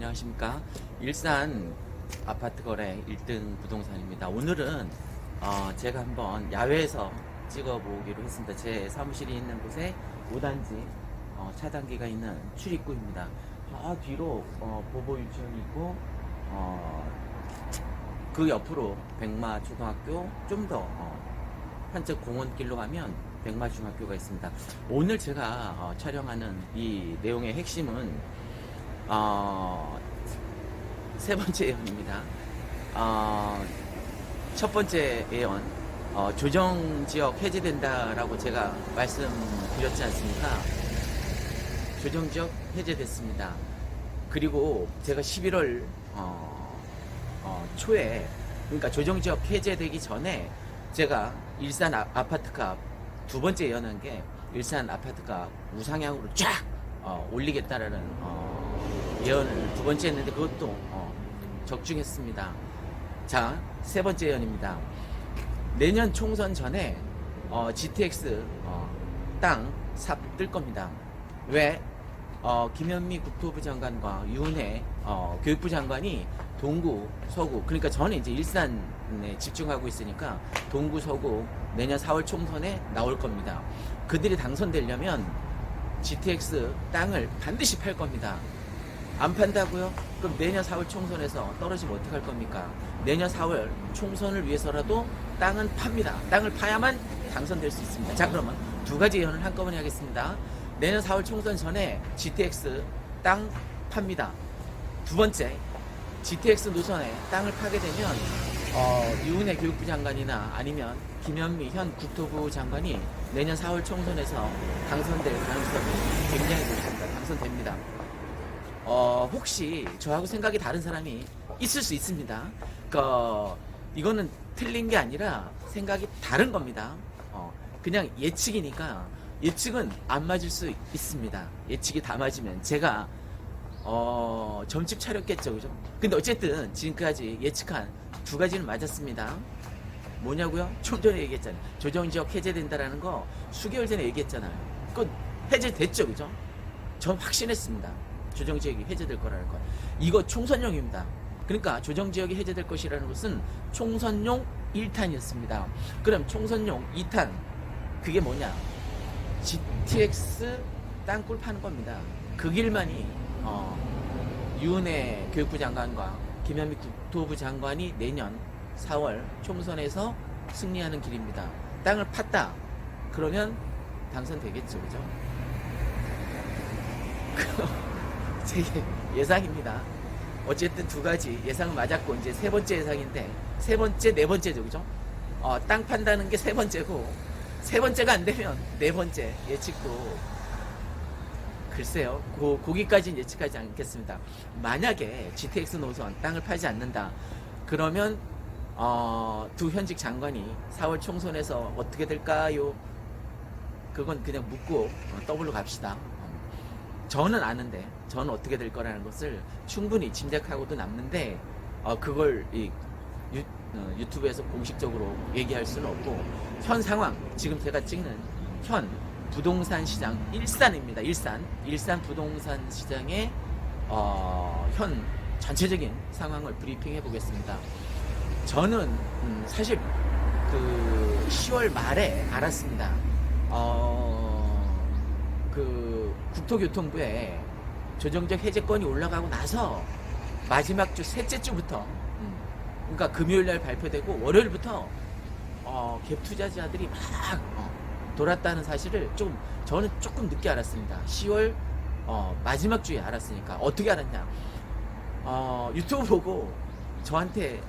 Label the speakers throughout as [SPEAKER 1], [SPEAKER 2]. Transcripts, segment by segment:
[SPEAKER 1] 안녕하십니까. 일산 아파트 거래 1등 부동산입니다. 오늘은 제가 한번 야외에서 찍어보기로 했습니다. 제 사무실이 있는 곳에 5단지 차단기가 있는 출입구입니다. 저 뒤로 보보 유치원이 있고 그 옆으로 백마 초등학교, 좀 더 한쪽 공원길로 가면 백마 중학교가 있습니다. 오늘 제가 촬영하는 이 내용의 핵심은 세 번째 예언입니다. 첫 번째 예언, 조정지역 해제된다라고 제가 말씀드렸지 않습니까? 조정지역 해제됐습니다. 그리고 제가 11월 초에, 그러니까 조정지역 해제되기 전에 제가 일산 아파트값 두 번째 예언한 게 일산 아파트값 우상향으로 쫙 올리겠다라는 예언을 두 번째 했는데 그것도 적중했습니다. 자, 세 번째 예언입니다. 내년 총선 전에 GTX 땅 삽 뜰 겁니다. 왜? 김현미 국토부 장관과 유은혜 교육부 장관이 동구, 서구, 그러니까 저는 이제 일산에 집중하고 있으니까 동구, 서구 내년 4월 총선에 나올 겁니다. 그들이 당선되려면 GTX 땅을 반드시 팔 겁니다. 안 판다고요? 그럼 내년 4월 총선에서 떨어지면 어떡할 겁니까? 내년 4월 총선을 위해서라도 땅은 팝니다. 땅을 파야만 당선될 수 있습니다. 자, 그러면 두 가지 예언을 한꺼번에 하겠습니다. 내년 4월 총선 전에 GTX 땅 팝니다. 두 번째, GTX 노선에 땅을 파게 되면 유은혜 교육부 장관이나 아니면 김현미 현 국토부 장관이 내년 4월 총선에서 당선될 가능성이 굉장히 높습니다. 당선됩니다. 혹시 저하고 생각이 다른 사람이 있을 수 있습니다. 이거는 틀린 게 아니라 생각이 다른 겁니다. 그냥 예측이니까 예측은 안 맞을 수 있습니다. 예측이 다 맞으면 제가 점집 차렸겠죠, 그죠? 근데 어쨌든 지금까지 예측한 두 가지는 맞았습니다. 뭐냐고요? 좀 전에 얘기했잖아요. 조정지역 해제된다라는 거 수개월 전에 얘기했잖아요. 그거 해제됐죠, 그죠? 전 확신했습니다. 조정지역이 해제될 거라는 거. 이거 총선용입니다. 그러니까 조정지역이 해제될 것이라는 것은 총선용 1탄이었습니다. 그럼 총선용 2탄 그게 뭐냐? GTX 땅굴 파는 겁니다. 그 길만이 유은혜 교육부 장관과 김현미 국토부 장관이 내년 4월 총선에서 승리하는 길입니다. 땅을 팠다. 그러면 당선되겠죠, 그죠? 제 예상입니다. 어쨌든 두 가지 예상은 맞았고 이제 세 번째 예상인데 세 번째, 네 번째죠, 그죠? 땅 판다는 게 세 번째고 세 번째가 안 되면 네 번째 예측도 글쎄요. 거기까지는 예측하지 않겠습니다. 만약에 GTX 노선 땅을 팔지 않는다. 그러면 두 현직 장관이 4월 총선에서 어떻게 될까요? 그건 그냥 묻고 더블로 갑시다. 저는 아는데 저는 어떻게 될 거라는 것을 충분히 짐작하고도 남는데 그걸 유튜브에서 공식적으로 얘기할 수는 없고 현 상황 지금 제가 찍는 현 부동산 시장 일산입니다. 일산 부동산 시장의 현 전체적인 상황을 브리핑해 보겠습니다. 저는 사실 그 10월 말에 알았습니다. 그 국토교통부에 조정적 해제권이 올라가고 나서 마지막 주 셋째 주부터 그러니까 금요일날 발표되고 월요일부터 갭 투자자들이 막 돌았다는 사실을 저는 조금 늦게 알았습니다. 10월 마지막 주에 알았으니까. 어떻게 알았냐? 유튜브 보고 저한테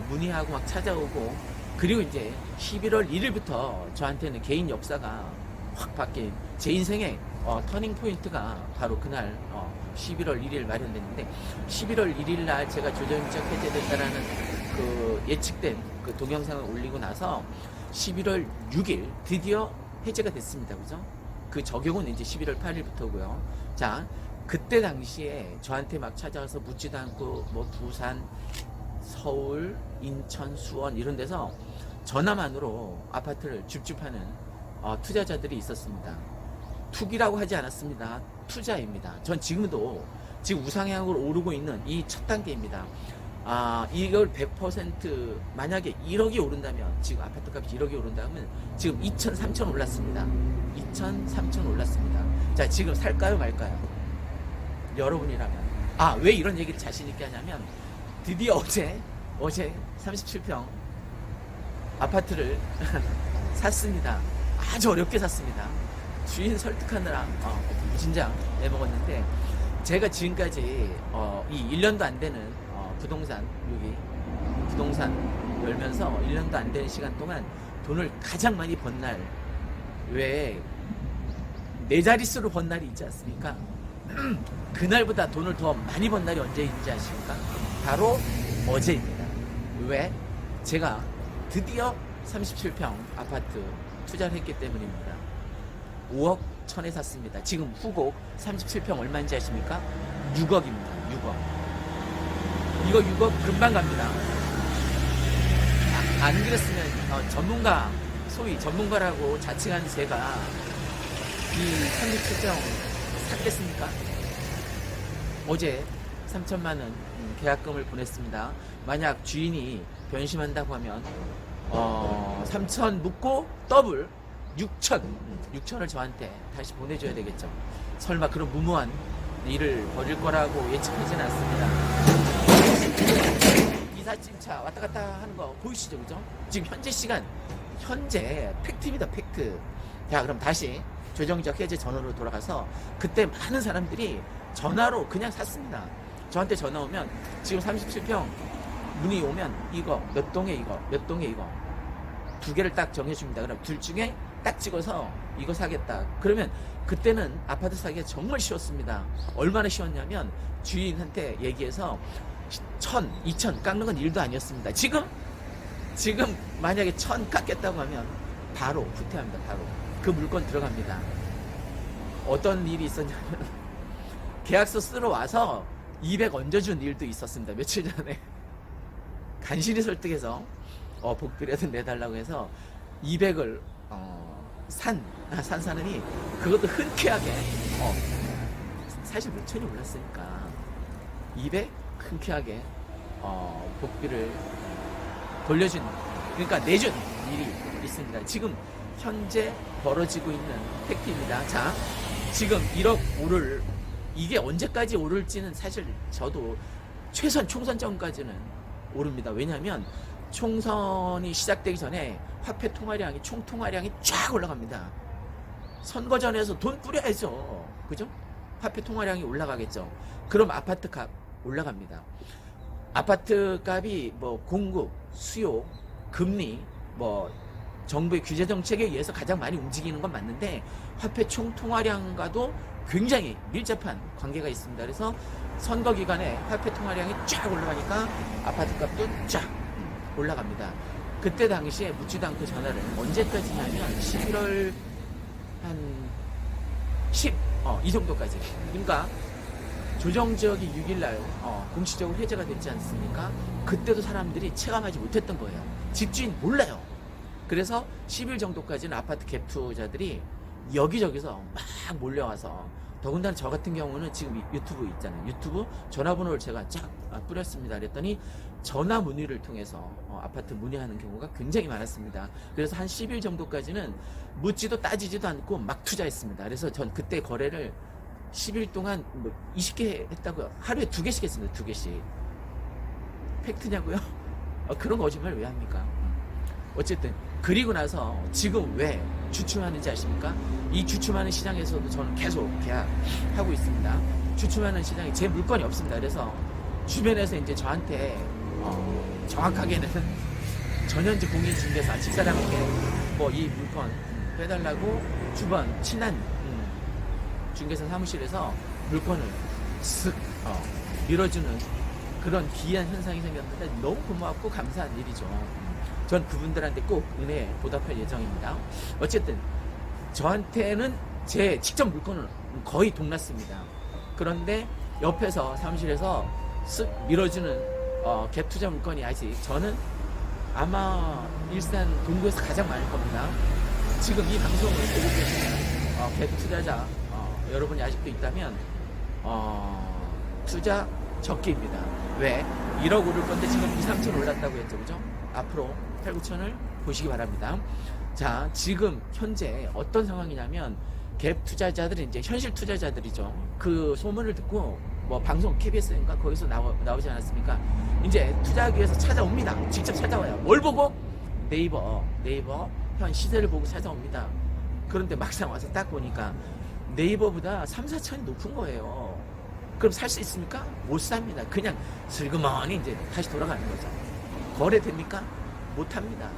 [SPEAKER 1] 문의하고 막 찾아오고, 그리고 이제 11월 1일부터 저한테는 개인 역사가 확 바뀐 제 인생의 터닝 포인트가 바로 그날 11월 1일 마련됐는데, 11월 1일 날 제가 조정지역 해제된다라는 그 예측된 그 동영상을 올리고 나서 11월 6일 드디어 해제가 됐습니다. 그죠? 그 적용은 이제 11월 8일부터고요. 자, 그때 당시에 저한테 막 찾아와서 묻지도 않고 뭐 부산, 서울, 인천, 수원 이런 데서 전화만으로 아파트를 줍줍하는 투자자들이 있었습니다. 투기라고 하지 않았습니다. 투자입니다. 전 지금도 지금 우상향으로 오르고 있는 이 첫 단계입니다. 이걸 100% 만약에 1억이 오른다면, 지금 아파트 값이 1억이 오른다면 지금 2천, 3천 올랐습니다. 2천, 3천 올랐습니다. 자, 지금 살까요, 말까요? 여러분이라면. 왜 이런 얘기를 자신 있게 하냐면, 드디어 어제 37평 아파트를 샀습니다. 아주 어렵게 샀습니다. 주인 설득하느라 무진장 내먹었는데, 제가 지금까지 이 1년도 안 되는 부동산 열면서 1년도 안 되는 시간 동안 돈을 가장 많이 번 날 외에 네 자릿수로 번 날이 있지 않습니까? 그날보다 돈을 더 많이 번 날이 언제인지 아십니까? 바로 어제입니다. 왜? 제가 드디어 37평 아파트 투자를 했기 때문입니다. 5억 천에 샀습니다. 지금 후곡 37평 얼마인지 아십니까? 6억입니다. 6억. 이거 6억 금방 갑니다. 안 그랬으면 전문가, 소위 전문가라고 자칭한 제가 이 37평 샀겠습니까? 어제 3천만 원 계약금을 보냈습니다. 만약 주인이 변심한다고 하면 3천 묻고 더블 6천을 저한테 다시 보내줘야 되겠죠. 설마 그런 무모한 일을 벌일 거라고 예측하지는 않습니다. 이삿짐차 왔다 갔다 하는 거 보이시죠, 그죠? 지금 현재 시간, 현재 팩트입니다, 팩트. 자, 그럼 다시 조정적 해제 전원으로 돌아가서, 그때 많은 사람들이 전화로 그냥 샀습니다. 저한테 전화 오면, 지금 37평 문의 오면 이거 몇 동에 이거 몇 동에 이거 두 개를 딱 정해줍니다. 그럼 둘 중에 딱 찍어서 이거 사겠다. 그러면 그때는 아파트 사기가 정말 쉬웠습니다. 얼마나 쉬웠냐면 주인한테 얘기해서 1,000, 2,000 깎는 건 일도 아니었습니다. 지금 만약에 1,000 깎겠다고 하면 바로 후퇴합니다. 바로 그 물건 들어갑니다. 어떤 일이 있었냐면 계약서 쓰러 와서 200 얹어준 일도 있었습니다. 며칠 전에 간신히 설득해서 복비라도 내달라고 해서 200을 산 사람이 그것도 흔쾌하게 사실 몇 천이 올랐으니까 200 흔쾌하게 복비를 돌려준, 그러니까 내준 일이 있습니다. 지금 현재 벌어지고 있는 팩트입니다. 자, 지금 1억 오를, 이게 언제까지 오를지는 사실 저도 최선 총선 전까지는 오릅니다. 왜냐하면 총선이 시작되기 전에 화폐 통화량이, 총 통화량이 쫙 올라갑니다. 선거 전에서 돈 뿌려야죠. 그죠? 화폐 통화량이 올라가겠죠. 그럼 아파트 값 올라갑니다. 아파트 값이 뭐 공급, 수요, 금리, 뭐 정부의 규제 정책에 의해서 가장 많이 움직이는 건 맞는데, 화폐 총 통화량과도 굉장히 밀접한 관계가 있습니다. 그래서 선거 기간에 화폐 통화량이 쫙 올라가니까 아파트 값도 쫙 올라갑니다. 그때 당시에 묻지도 않고 전화를, 언제까지냐면 11월 한 10, 이 정도까지. 그러니까 조정지역이 6일날 공식적으로 해제가 됐지 않습니까? 그때도 사람들이 체감하지 못했던 거예요. 집주인 몰라요. 그래서 10일 정도까지는 아파트 갭 투자들이 여기저기서 막 몰려와서, 더군다나 저 같은 경우는 지금 유튜브 있잖아요. 유튜브 전화번호를 제가 쫙 뿌렸습니다. 그랬더니 전화 문의를 통해서 아파트 문의하는 경우가 굉장히 많았습니다. 그래서 한 10일 정도까지는 묻지도 따지지도 않고 막 투자했습니다. 그래서 전 그때 거래를 10일 동안 뭐 20개 했다고요. 하루에 2개씩 했습니다. 2개씩. 팩트냐고요? 그런 거짓말 왜 합니까? 어쨌든 그리고 나서 지금 왜 주춤하는지 아십니까? 이 주춤하는 시장에서도 저는 계속 계약하고 있습니다. 주춤하는 시장에 제 물건이 없습니다. 그래서 주변에서 이제 저한테 정확하게는 전현직 공인중개사 집사람에게 뭐 이 물건 빼달라고 주변 친한 중개사 사무실에서 물건을 쓱 밀어주는 그런 기이한 현상이 생겼는데, 너무 고맙고 감사한 일이죠. 전 그분들한테 꼭 은혜 보답할 예정입니다. 어쨌든 저한테는 제 직접 물건을 거의 동났습니다. 그런데 옆에서 사무실에서 쓱 밀어주는 갭 투자 물건이 아직, 저는 아마 일산 동구에서 가장 많을 겁니다. 지금 이 방송을 보고 계시는 갭 투자자 여러분이 아직도 있다면 투자 적기입니다. 왜? 1억 오를 건데 지금 2, 3천 올랐다고 했죠. 그죠? 앞으로 8, 9천을 보시기 바랍니다. 자, 지금 현재 어떤 상황이냐면 갭 투자자들이 이제 현실 투자자들이죠. 그 소문을 듣고 뭐 방송 KBS인가 거기서 나오지 않았습니까? 이제 투자하기 위해서 찾아옵니다. 직접 찾아와요. 뭘 보고? 네이버 현 시세를 보고 찾아옵니다. 그런데 막상 와서 딱 보니까 네이버보다 3, 4천이 높은 거예요. 그럼 살 수 있습니까? 못 삽니다. 그냥 슬그머니 이제 다시 돌아가는 거죠. 거래됩니까? 못 합니다.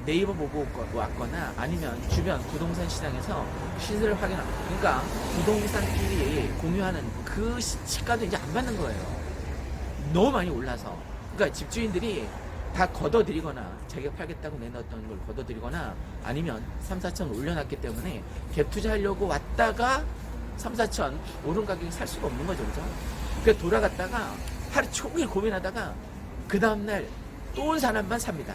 [SPEAKER 1] 네이버 보고 왔거나 아니면 주변 부동산 시장에서 시세를 확인하고, 그러니까 부동산끼리 공유하는 그 시가도 이제 안 받는 거예요. 너무 많이 올라서. 그러니까 집주인들이 다 걷어들이거나 자기가 팔겠다고 내놨던 걸 걷어들이거나 아니면 3, 4천 올려놨기 때문에 갭 투자하려고 왔다가 3, 4천 오른 가격에 살 수가 없는 거죠. 그죠? 그래서 돌아갔다가 하루 종일 고민하다가 그 다음날 또 온 사람만 삽니다.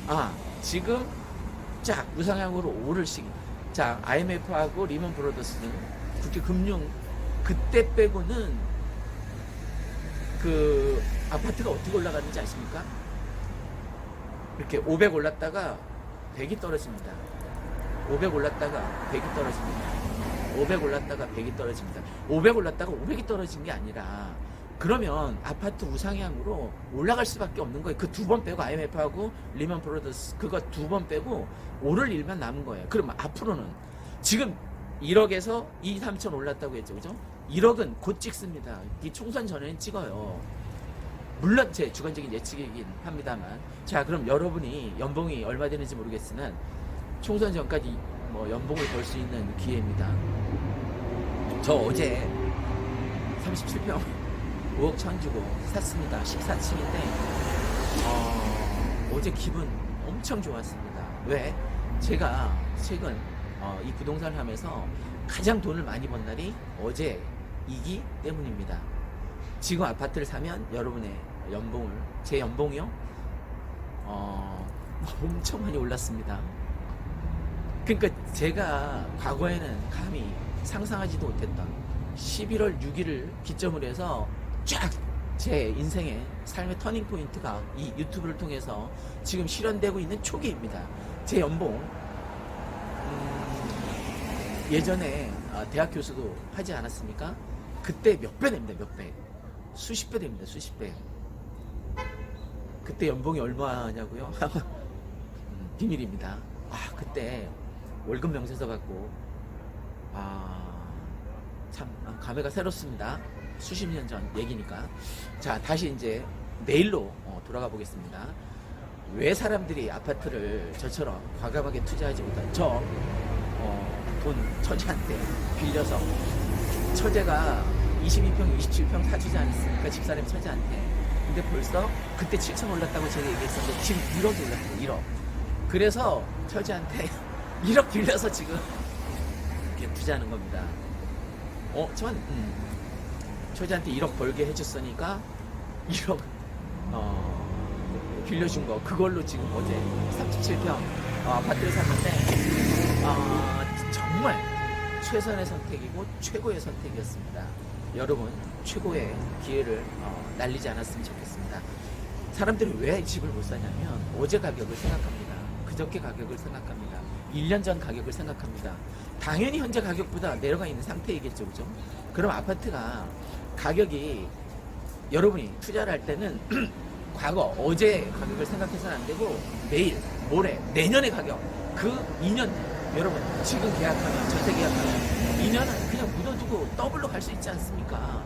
[SPEAKER 1] 아, 지금 자 우상향으로 오를 시기. 자, IMF하고 리먼 브로더스는 국제 금융 그때 빼고는 그 아파트가 어떻게 올라가는지 아십니까? 이렇게 500 올랐다가 100이 떨어집니다. 500 올랐다가 100이 떨어집니다. 500 올랐다가 100이 떨어집니다. 500 올랐다가 500이 떨어진 게 아니라 그러면 아파트 우상향으로 올라갈 수밖에 없는 거예요. 그 두 번 빼고 IMF하고 리먼 브로더스 그거 두 번 빼고 오를 일만 남은 거예요. 그러면 앞으로는 지금 1억에서 2, 3천 올랐다고 했죠. 그죠? 1억은 곧 찍습니다. 이 총선 전에는 찍어요. 물론 제 주관적인 예측이긴 합니다만. 자, 그럼 여러분이 연봉이 얼마 되는지 모르겠으나 총선 전까지 뭐 연봉을 벌 수 있는 기회입니다. 저 어제 37평 5억 천 주고 샀습니다. 14층인데 어제 기분 엄청 좋았습니다. 왜? 제가 최근 이 부동산을 하면서 가장 돈을 많이 번 날이 어제이기 때문입니다. 지금 아파트를 사면 여러분의 연봉을, 제 연봉이요? 엄청 많이 올랐습니다. 그러니까 제가 과거에는 감히 상상하지도 못했던 11월 6일을 기점으로 해서 쫙 제 인생의 삶의 터닝포인트가 이 유튜브를 통해서 지금 실현되고 있는 초기입니다. 제 연봉 예전에 대학 교수도 하지 않았습니까? 그때 몇 배 됩니다. 몇 배. 수십 배 됩니다. 수십 배. 그때 연봉이 얼마냐고요? 비밀입니다. 그때 월급 명세서 갖고 참 감회가 새롭습니다. 수십 년 전 얘기니까. 자, 다시 이제 내일로 돌아가 보겠습니다. 왜 사람들이 아파트를 저처럼 과감하게 투자하지 못한 돈 처제한테 빌려서, 처제가 22평, 27평 사주지 않았습니까? 집사람 처제한테. 근데 벌써 그때 7천 올랐다고 제가 얘기했었는데 지금 1억이 올랐어요. 1억. 그래서 처제한테 1억 빌려서 지금 이렇게 투자하는 겁니다. 처제한테 1억 벌게 해줬으니까 1억 빌려준 거 그걸로 지금 어제 37평 아파트를 샀는데 정말 최선의 선택이고 최고의 선택이었습니다. 여러분 최고의 기회를 날리지 않았으면 좋겠습니다. 사람들이 왜 집을 못 사냐면 어제 가격을 생각합니다. 그저께 가격을 생각합니다. 1년 전 가격을 생각합니다. 당연히 현재 가격보다 내려가 있는 상태이겠죠. 그죠? 그럼 아파트가 가격이, 여러분이 투자를 할 때는 과거 어제 가격을 생각해서는 안 되고 내일, 모레, 내년의 가격, 그 2년, 여러분 지금 계약하면, 전세 계약하면 2년은 그냥 묻어두고 더블로 갈 수 있지 않습니까?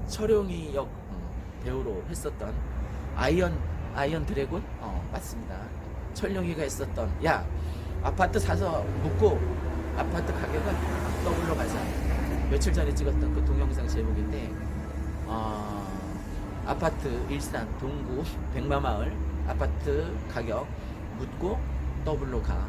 [SPEAKER 1] 철용이 역 배우로 했었던 아이언 드래곤? 맞습니다. 철용이가 했었던, 야, 아파트 사서 묵고 아파트 가격은 더블로 가자. 며칠 전에 찍었던 그 동영상 제목인데, 아파트 일산 동구 백마마을 아파트 가격 묻고 더블로 가.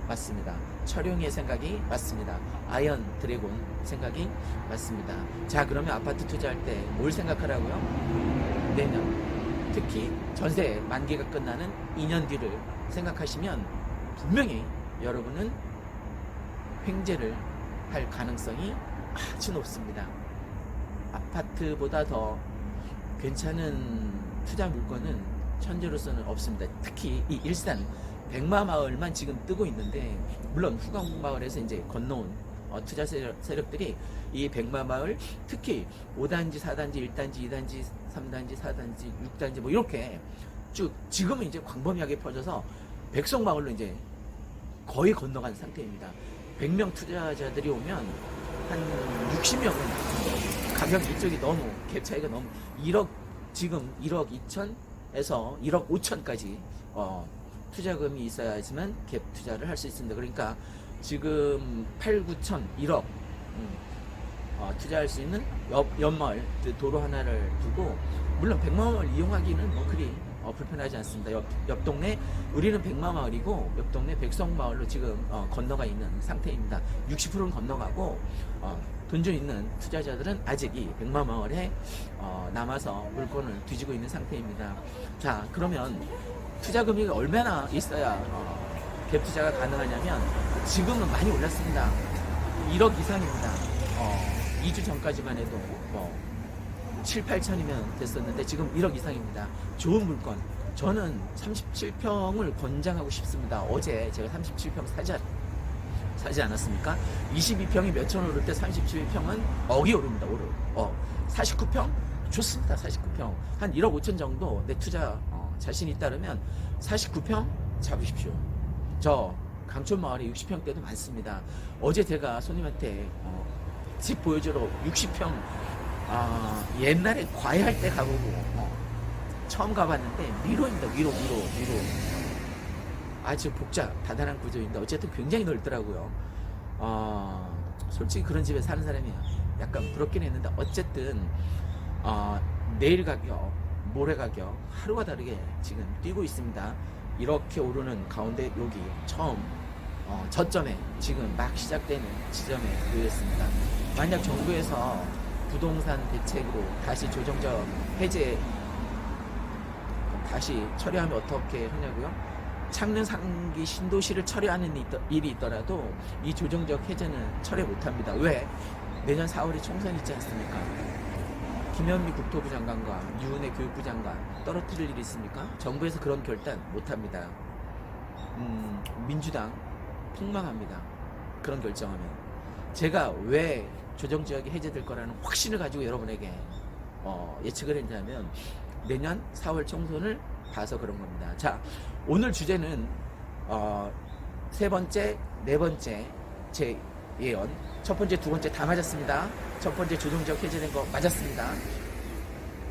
[SPEAKER 1] 맞습니다. 철용이의 생각이 맞습니다. 아이언 드래곤 생각이 맞습니다. 자, 그러면 아파트 투자할 때 뭘 생각하라고요? 내년, 특히 전세 만기가 끝나는 2년 뒤를 생각하시면 분명히 여러분은 횡재를 할 가능성이 아주 높습니다. 아파트보다 더 괜찮은 투자 물건은 현재로서는 없습니다. 특히 이 일산 백마마을만 지금 뜨고 있는데, 물론 후광마을에서 이제 건너온 투자 세력들이 이 백마마을, 특히 5단지, 4단지, 1단지, 2단지, 3단지, 4단지, 6단지 뭐 이렇게 쭉 지금은 이제 광범위하게 퍼져서 백석마을로 이제 거의 건너간 상태입니다. 100명 투자자들이 오면 한 60명은 가격 이쪽이 너무 갭 차이가 너무 1억, 지금 1억 2천에서 1억 5천까지 투자금이 있어야지만 갭 투자를 할 수 있습니다. 그러니까 지금 8, 9천, 1억 투자할 수 있는 옆마을 도로 하나를 두고, 물론 백마마을 이용하기는 뭐 그리 불편하지 않습니다. 옆 동네, 우리는 백마마을이고 옆 동네 백성마을로 지금 건너가 있는 상태입니다. 60%는 건너가고 돈 좀 있는 투자자들은 아직 이 백마마을에 남아서 물건을 뒤지고 있는 상태입니다. 자, 그러면 투자 금액이 얼마나 있어야 갭 투자가 가능하냐면, 지금은 많이 올랐습니다. 1억 이상입니다. 2주 전까지만 해도 뭐 7, 8천이면 됐었는데 지금 1억 이상입니다. 좋은 물건. 저는 37평을 권장하고 싶습니다. 어제 제가 37평 사지 않았습니까? 22평이 몇천 오를 때 37평은 억이 오릅니다. 49평? 좋습니다. 49평. 한 1억 5천 정도 내 투자 자신이 있다면 49평 잡으십시오. 저 강촌마을에 60평대도 많습니다. 어제 제가 손님한테 집 보여주러 60평 옛날에 과외할 때 가보고 처음 가봤는데 미로입니다. 미로. 아주 다단한 구조인데 어쨌든 굉장히 넓더라고요. 솔직히 그런 집에 사는 사람이 약간 부럽긴 했는데, 어쨌든 내일 가격, 모레 가격 하루가 다르게 지금 뛰고 있습니다. 이렇게 오르는 가운데 여기 처음 저점에 지금 막 시작되는 지점에 놓였습니다. 만약 정부에서 부동산 대책으로 다시 조정적 해제 다시 처리하면 어떻게 하냐고요? 창릉 상기 신도시를 처리하는 일이 있더라도 이 조정적 해제는 처리 못합니다. 왜? 내년 4월에 총선이 있지 않습니까? 김현미 국토부 장관과 유은혜 교육부 장관 떨어뜨릴 일이 있습니까? 정부에서 그런 결단 못합니다. 민주당 폭망합니다. 그런 결정하면. 제가 왜 조정지역이 해제될 거라는 확신을 가지고 여러분에게 예측을 했냐면, 내년 4월 총선을 봐서 그런 겁니다. 자, 오늘 주제는 세 번째, 네 번째 제 예언, 첫 번째, 두 번째 다 맞았습니다. 첫 번째 조정지역 해제된 거 맞았습니다.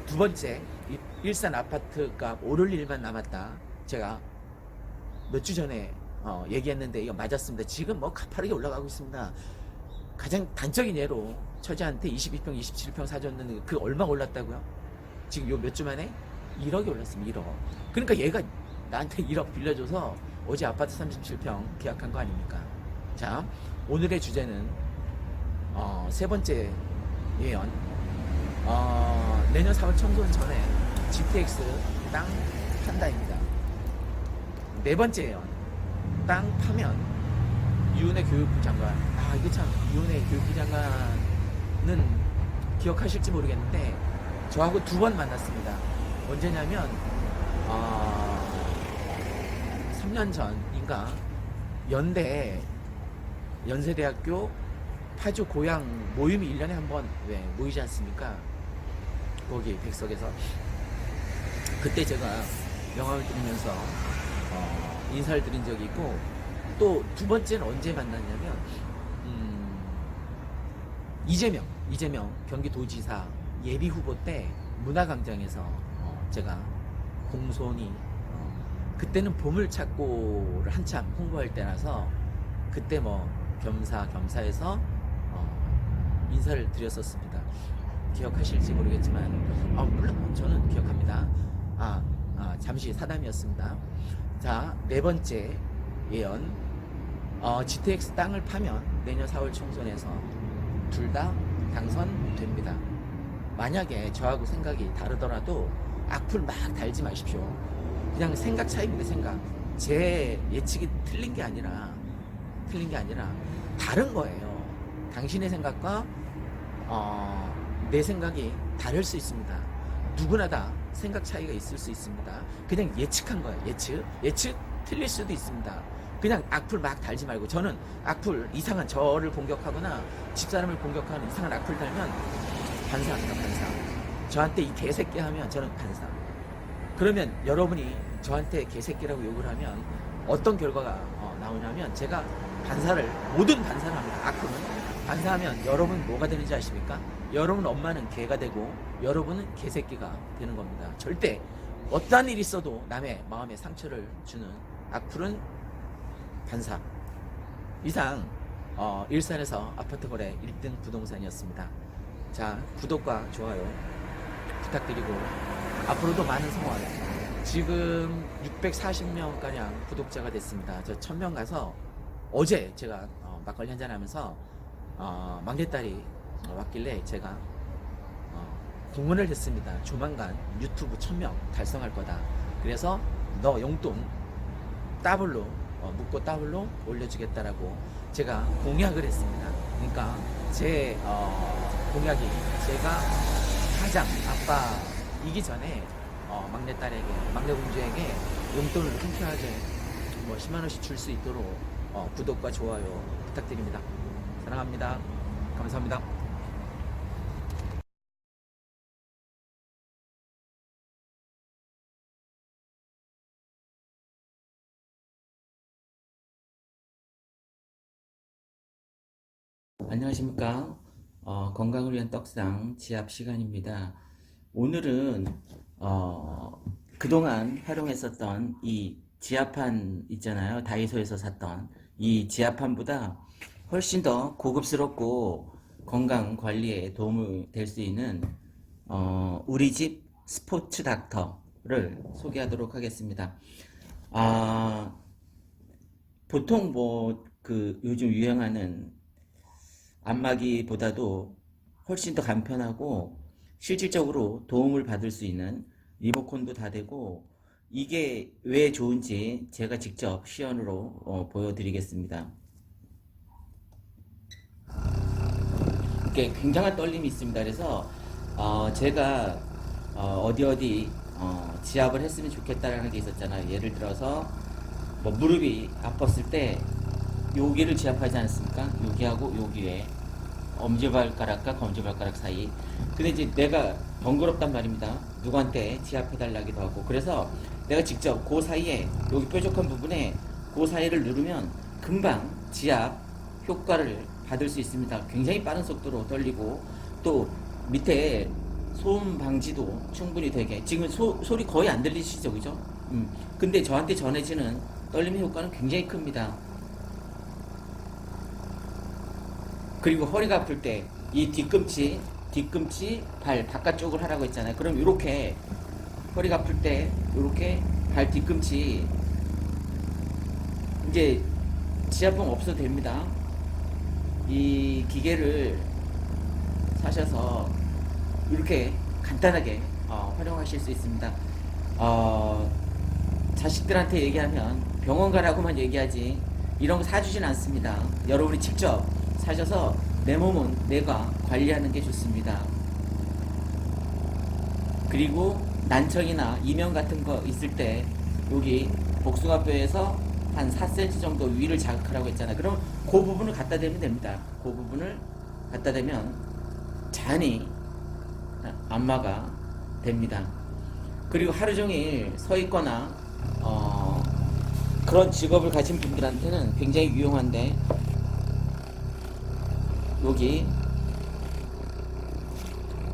[SPEAKER 1] 두 번째, 일산 아파트 값 오를 일만 남았다. 제가 몇 주 전에 얘기했는데 이거 맞았습니다. 지금 뭐 가파르게 올라가고 있습니다. 가장 단적인 예로 처제한테 22평, 27평 사줬는데 그 얼마 올랐다고요? 지금 요 몇 주 만에 1억이 올랐습니다. 1억. 그러니까 얘가 나한테 1억 빌려줘서 어제 아파트 37평 계약한 거 아닙니까? 자, 오늘의 주제는 세 번째 예언, 내년 4월 총선 전에 GTX 땅 판다입니다. 네 번째 예언, 땅 파면 유은혜 교육부 장관, 이게 참, 유은혜 교육부 장관은 기억하실지 모르겠는데 저하고 2번 만났습니다. 언제냐면 3년 전인가 연세대학교 파주 고향 모임이 1년에 한 번 모이지 않습니까? 거기 백석에서. 그때 제가 명함을 드리면서 인사를 드린 적이 있고, 또 두 번째는 언제 만났냐면 이재명 경기도지사 예비후보 때 문화광장에서 제가 공손히, 그때는 보물찾고를 한참 홍보할 때라서 그때 뭐 겸사해서 인사를 드렸었습니다. 기억하실지 모르겠지만 물론 저는 기억합니다. 잠시 사담이었습니다. 자, 네 번째 예언, GTX 땅을 파면 내년 4월 총선에서 둘 다 당선됩니다. 만약에 저하고 생각이 다르더라도 악플 막 달지 마십시오. 그냥 생각 차이입니다. 생각. 제 예측이 틀린 게 아니라 다른 거예요. 당신의 생각과 내 생각이 다를 수 있습니다. 누구나 다 생각 차이가 있을 수 있습니다. 그냥 예측한 거예요. 예측 틀릴 수도 있습니다. 그냥 악플 막 달지 말고, 저는 악플 이상한, 저를 공격하거나 집사람을 공격하는 이상한 악플 달면 반사합니다. 반사. 저한테 이 개새끼 하면 저는 반사. 그러면 여러분이 저한테 개새끼라고 욕을 하면 어떤 결과가 나오냐면, 제가 모든 반사를 합니다. 악플은 반사하면 여러분 뭐가 되는지 아십니까? 여러분 엄마는 개가 되고 여러분은 개새끼가 되는 겁니다. 절대 어떠한 일이 있어도 남의 마음에 상처를 주는 악플은 반사. 이상 일산에서 아파트 거래 1등 부동산이었습니다. 자, 구독과 좋아요 부탁드리고 앞으로도 많은 성원. 지금 640명가량 구독자가 됐습니다. 저 1000명 가서 어제 제가 막걸리 한잔 하면서 막내딸이 왔길래 제가 공언을 했습니다. 조만간 유튜브 1000명 달성할 거다. 그래서 너 용돈 더블로 묻고 더블로 올려주겠다라고 제가 공약을 했습니다. 그러니까 제 공약이, 제가 가장 아빠이기 전에 막내딸에게, 막내공주에게 용돈을 흔쾌하게 10만원씩 줄 수 있도록 구독과 좋아요 부탁드립니다. 사랑합니다. 감사합니다. 안녕하십니까. 건강을 위한 떡상 지압 시간입니다. 오늘은 그동안 활용했었던 이 지압판 있잖아요. 다이소에서 샀던 이 지압판보다 훨씬 더 고급스럽고 건강 관리에 도움이 될 수 있는 우리 집 스포츠 닥터를 소개하도록 하겠습니다. 보통 요즘 유행하는 안마기보다도 훨씬 더 간편하고 실질적으로 도움을 받을 수 있는, 리모컨도 다 되고, 이게 왜 좋은지 제가 직접 시연으로 보여드리겠습니다. 이게 굉장한 떨림이 있습니다. 그래서 제가 어디 지압을 했으면 좋겠다라는 게 있었잖아요. 예를 들어서 무릎이 아팠을 때 여기를 지압하지 않습니까? 여기하고 여기에 엄지발가락과 검지발가락 사이. 근데 이제 내가 번거롭단 말입니다. 누구한테 지압해달라기도 하고. 그래서 내가 직접 그 사이에, 여기 뾰족한 부분에 그 사이를 누르면 금방 지압 효과를 받을 수 있습니다. 굉장히 빠른 속도로 떨리고, 또 밑에 소음 방지도 충분히 되게. 지금 소리 거의 안 들리시죠, 그죠? 근데 저한테 전해지는 떨림의 효과는 굉장히 큽니다. 그리고 허리가 아플 때 이 뒤꿈치 발 바깥쪽을 하라고 했잖아요. 그럼 이렇게 허리가 아플 때 이렇게 발 뒤꿈치, 이제 지압봉 없어도 됩니다. 이 기계를 사셔서 이렇게 간단하게 활용하실 수 있습니다. 자식들한테 얘기하면 병원 가라고만 얘기하지 이런 거 사주진 않습니다. 여러분이 직접 사셔서 내 몸은 내가 관리하는 게 좋습니다. 그리고 난청이나 이명 같은 거 있을 때 여기 복숭아뼈에서 한 4cm 정도 위를 자극하라고 했잖아요. 그럼 그 부분을 갖다 대면 됩니다. 그 부분을 갖다 대면 자연히 안마가 됩니다. 그리고 하루 종일 서 있거나 그런 직업을 가진 분들한테는 굉장히 유용한데, 여기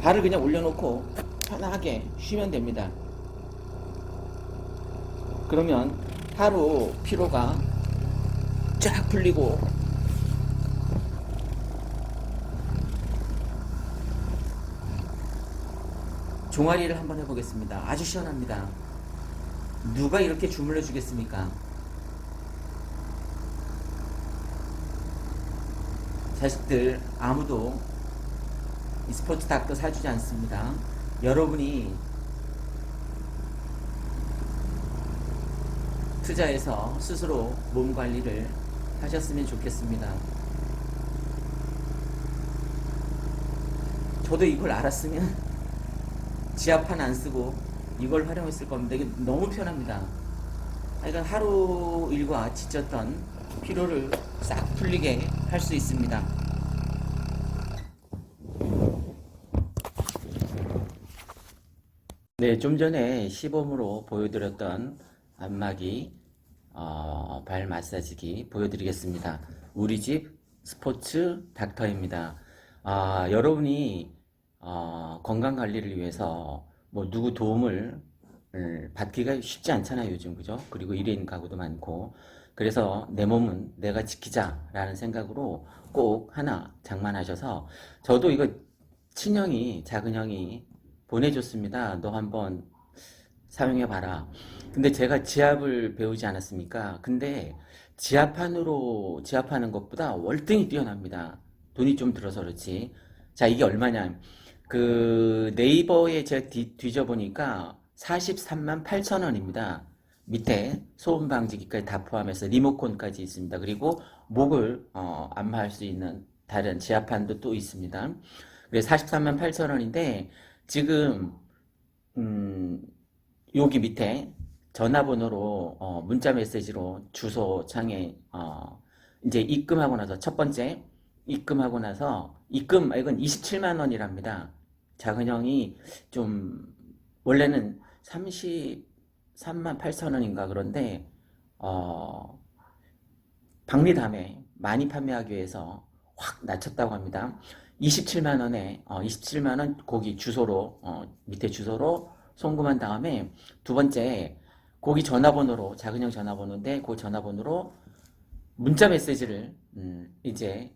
[SPEAKER 1] 발을 그냥 올려놓고 편하게 쉬면 됩니다. 그러면 하루 피로가 쫙 풀리고, 종아리를 한번 해보겠습니다. 아주 시원합니다. 누가 이렇게 주물러 주겠습니까? 자식들 아무도 이 스포츠 닥터 사주지 않습니다. 여러분이 투자해서 스스로 몸 관리를 하셨으면 좋겠습니다. 저도 이걸 알았으면 지하판 안 쓰고 이걸 활용했을 겁니다. 이게 너무 편합니다. 그러니까 하루 일과 지쳤던 피로를 싹 풀리게 할 수 있습니다. 네, 좀 전에 시범으로 보여드렸던 안마기, 발 마사지기 보여드리겠습니다. 우리 집 스포츠 닥터입니다. 여러분이 건강 관리를 위해서 뭐 누구 도움을 받기가 쉽지 않잖아요, 요즘. 그죠? 그리고 1인 가구도 많고. 그래서 내 몸은 내가 지키자라는 생각으로 꼭 하나 장만하셔서, 저도 이거 친형이, 작은 형이 보내줬습니다. 너 한번 사용해봐라. 근데 제가 지압을 배우지 않았습니까? 근데 지압하는 것보다 월등히 뛰어납니다. 돈이 좀 들어서 그렇지. 자, 이게 얼마냐. 그 네이버에 제가 뒤져보니까 43만 8천 원입니다. 밑에 소음 방지기까지 다 포함해서 리모컨까지 있습니다. 그리고 목을 안마할 수 있는 다른 지압판도 또 있습니다. 그래서 43만 8천 원인데 지금 여기 밑에 전화번호로 문자 메시지로 주소창에 이제 입금하고 나서 첫 번째 입금하고 나서 이건 27만 원이랍니다. 작은 형이 좀 원래는 33만 8천 원인가 그런데 박리담에 많이 판매하기 위해서 확 낮췄다고 합니다. 27만 원에 27만 원 거기 주소로 밑에 주소로 송금한 다음에 두 번째 거기 전화번호로 작은 형 전화번호인데 그 전화번호로 문자 메시지를 이제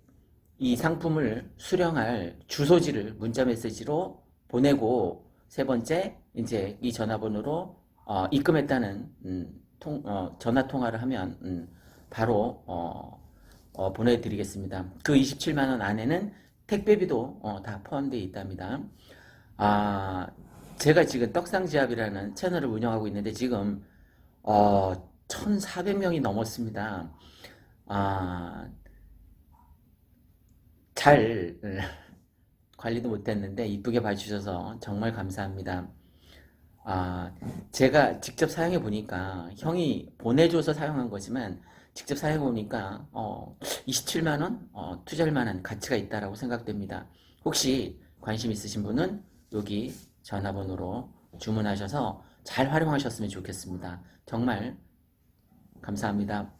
[SPEAKER 1] 이 상품을 수령할 주소지를 문자 메시지로 보내고 세 번째 이제 이 전화번호로 입금했다는 전화 통화를 하면 바로 보내드리겠습니다. 그 27만 원 안에는 택배비도 다 포함되어 있답니다. 제가 지금 떡상지압이라는 채널을 운영하고 있는데 지금 1,400명이 넘었습니다. 잘 관리도 못했는데 이쁘게 봐주셔서 정말 감사합니다. 제가 직접 사용해 보니까 형이 보내줘서 사용한 거지만 직접 사용해 보니까 27만원 투자할 만한 가치가 있다라고 생각됩니다. 혹시 관심 있으신 분은 여기 전화번호로 주문하셔서 잘 활용하셨으면 좋겠습니다. 정말 감사합니다.